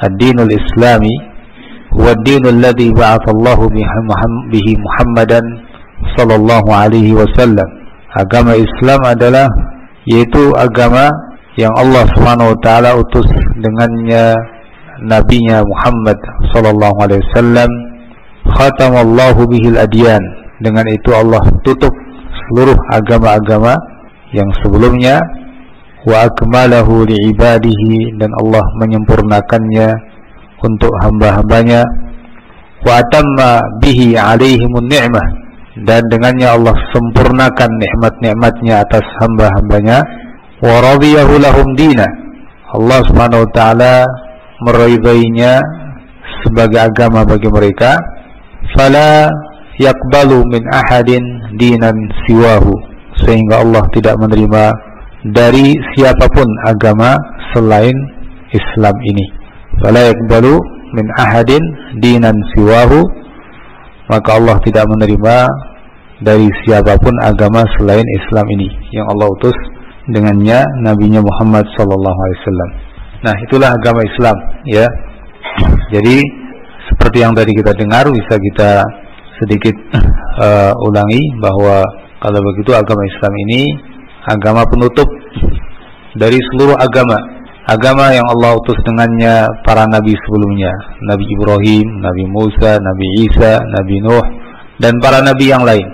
ad-dinul islami huwa ad-dinul ladzi ba'atsallahu bihi Muhammadan sallallahu alaihi wasallam. Agama Islam adalah yaitu agama yang Allah Subhanahu wa taala utus dengannya nabinya Muhammad sallallahu alaihi wasallam. Khatamallahu bihil adyan, dengan itu Allah tutup seluruh agama-agama yang sebelumnya. Wa akmalahu liibadihi, dan Allah menyempurnakannya untuk hamba-hambanya. Wa atamma bihi alaihimun ni'mah, dan dengannya Allah sempurnakan nikmat-nikmatnya atas hamba-hambanya. Wa radiyahu lahum dina, Allah Subhanahu wa taala meridainya sebagai agama bagi mereka. Fala yaqbalu min ahadin dinan siwahu, sehingga Allah tidak menerima dari siapapun agama selain Islam ini. Fala yaqbalu min ahadin dinan siwahu, maka Allah tidak menerima dari siapapun agama selain Islam ini yang Allah utus dengannya nabinya Muhammad sallallahu alaihi wasallam. Nah, itulah agama Islam, ya. Jadi seperti yang tadi kita dengar, bisa kita sedikit ulangi bahwa kalau begitu agama Islam ini agama penutup dari seluruh agama. Agama yang Allah utus dengannya para nabi sebelumnya, Nabi Ibrahim, Nabi Musa, Nabi Isa, Nabi Nuh, dan para nabi yang lain.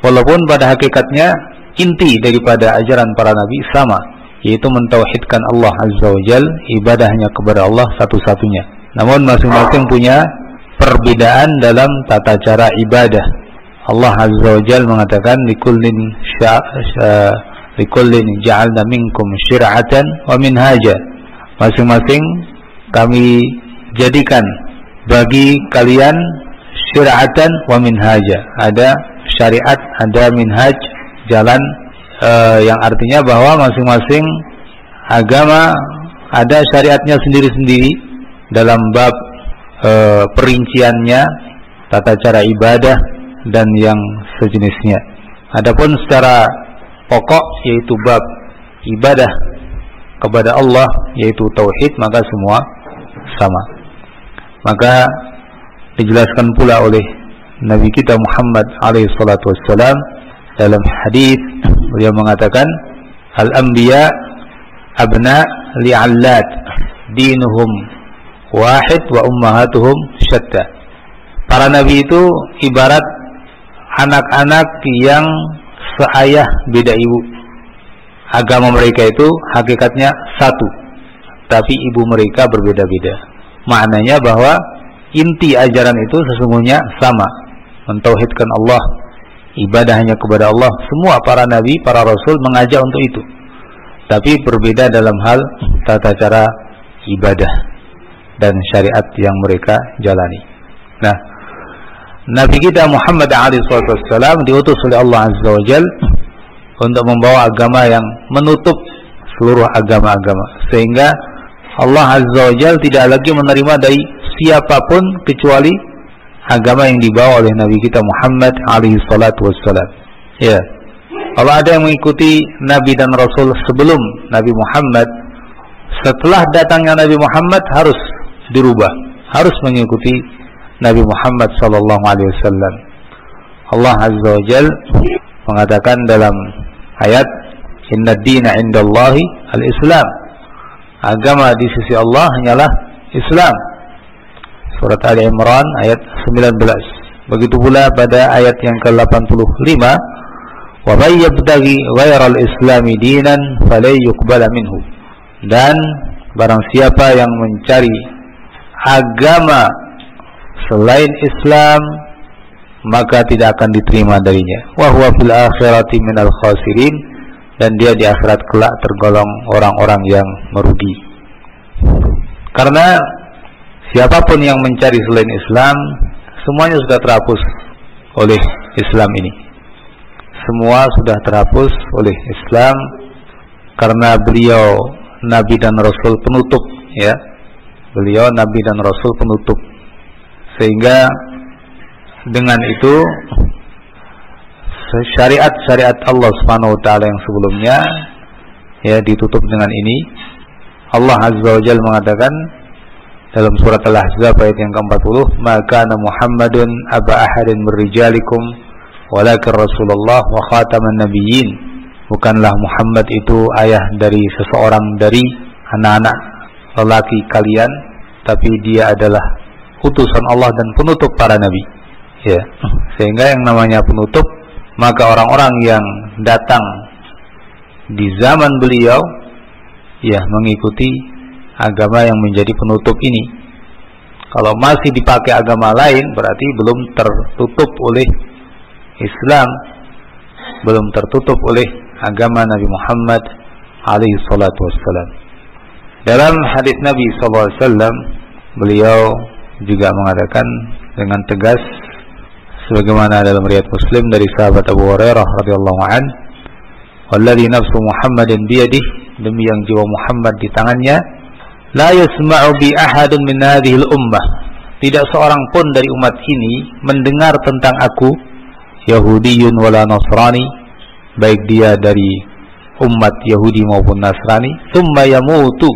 Walaupun pada hakikatnya inti daripada ajaran para nabi sama, yaitu mentauhidkan Allah Azza wa Jal, ibadahnya kepada Allah satu-satunya. Namun masing-masing punya perbedaan dalam tata cara ibadah. Allah Azza wa Jal mengatakan likullin ja'alna minkum syir'atan wa minhaja, masing-masing kami jadikan bagi kalian syir'atan wa minhaja, ada syariat, ada minhaj, jalan, yang artinya bahwa masing-masing agama ada syariatnya sendiri-sendiri dalam bab perinciannya, tata cara ibadah dan yang sejenisnya. Adapun secara pokok, yaitu bab ibadah kepada Allah, yaitu tauhid, maka semua sama. Maka dijelaskan pula oleh Nabi kita Muhammad alaihi salatu wassalam dalam hadis, beliau mengatakan, al-anbiya abna li'allat dinuhum wahid wa ummahatuhum syatta. Para nabi itu ibarat anak-anak yang seayah beda ibu. Agama mereka itu hakikatnya satu, tapi ibu mereka berbeda-beda. Maknanya bahwa inti ajaran itu sesungguhnya sama, mentauhidkan Allah, ibadah hanya kepada Allah. Semua para nabi, para rasul mengajak untuk itu, tapi berbeda dalam hal tata cara ibadah dan syariat yang mereka jalani. Nah, Nabi kita Muhammad SAW diutus oleh Allah Azza wa Jal untuk membawa agama yang menutup seluruh agama-agama, sehingga Allah Azza wa Jal tidak lagi menerima dari siapapun kecuali agama yang dibawa oleh Nabi kita Muhammad SAW. Ya, kalau ada yang mengikuti Nabi dan Rasul sebelum Nabi Muhammad, setelah datangnya Nabi Muhammad harus dirubah, harus mengikuti Nabi Muhammad sallallahu alaihi wasallam. Allah Azza wa Jal mengatakan dalam ayat, "Inna ad-dina 'indallahi al-Islam." Agama di sisi Allah hanyalah Islam. Surat Ali Imran ayat 19. Begitu pula pada ayat yang ke-85, "Wa may yabtaghi ghairal islami dinan falan yuqbala minhu." Dan barang siapa yang mencari agama selain Islam, maka tidak akan diterima darinya. Wa huwa fil akhirati minal khasirin, dan dia di akhirat kelak tergolong orang-orang yang merugi. Karena siapapun yang mencari selain Islam, semuanya sudah terhapus oleh Islam ini. Semua sudah terhapus oleh Islam karena beliau Nabi dan Rasul penutup, ya. Beliau Nabi dan Rasul penutup. Sehingga dengan itu syariat-syariat Allah Subhanahu wa taala yang sebelumnya ya ditutup dengan ini. Allah Azza wa Jalla mengatakan dalam surat Al-Ahzab ayat yang ke-40, maka Muhammadun aba ahadin min rijalikum walakin Rasulullah wa khataman nabiyyin. Bukanlah Muhammad itu ayah dari seseorang dari anak-anak lelaki kalian, tapi dia adalah utusan Allah dan penutup para nabi. Ya, sehingga yang namanya penutup, maka orang-orang yang datang di zaman beliau ya mengikuti agama yang menjadi penutup ini. Kalau masih dipakai agama lain berarti belum tertutup oleh Islam, belum tertutup oleh agama Nabi Muhammad alaihi salatu wassalam. Dalam hadis Nabi sallallahu alaihi wasallam beliau juga mengatakan dengan tegas sebagaimana dalam riwayat Muslim dari sahabat Abu Hurairah radhiyallahu an, "Walladzi nafsu Muhammadin biyadihi, demi yang jiwa Muhammad di tangannya, la yasma'u bi ahadun min hadhihi al-ummah, tidak seorang pun dari umat ini mendengar tentang aku, Yahudiyun wala Nasrani, baik dia dari umat Yahudi maupun Nasrani, thumma yamutu,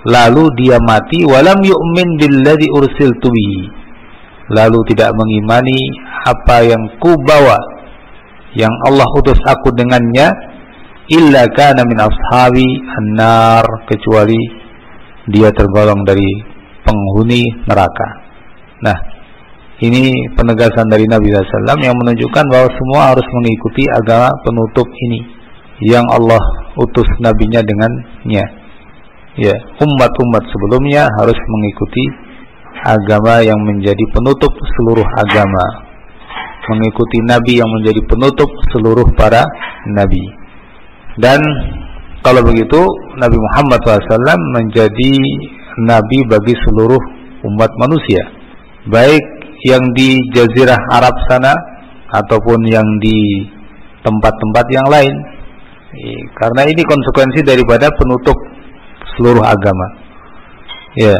lalu dia mati, walam yu'min billadzi ursiltu bihi, lalu tidak mengimani apa yang ku bawa, yang Allah utus aku dengannya, illa kana min ashabi an-nar, kecuali dia tergolong dari penghuni neraka. Nah, ini penegasan dari Nabi SAW yang menunjukkan bahwa semua harus mengikuti agama penutup ini yang Allah utus nabinya dengannya. Ya, umat-umat sebelumnya harus mengikuti agama yang menjadi penutup seluruh agama, mengikuti nabi yang menjadi penutup seluruh para nabi. Dan kalau begitu Nabi Muhammad SAW menjadi nabi bagi seluruh umat manusia, baik yang di Jazirah Arab sana ataupun yang di tempat-tempat yang lain, karena ini konsekuensi daripada penutup seluruh agama. Ya.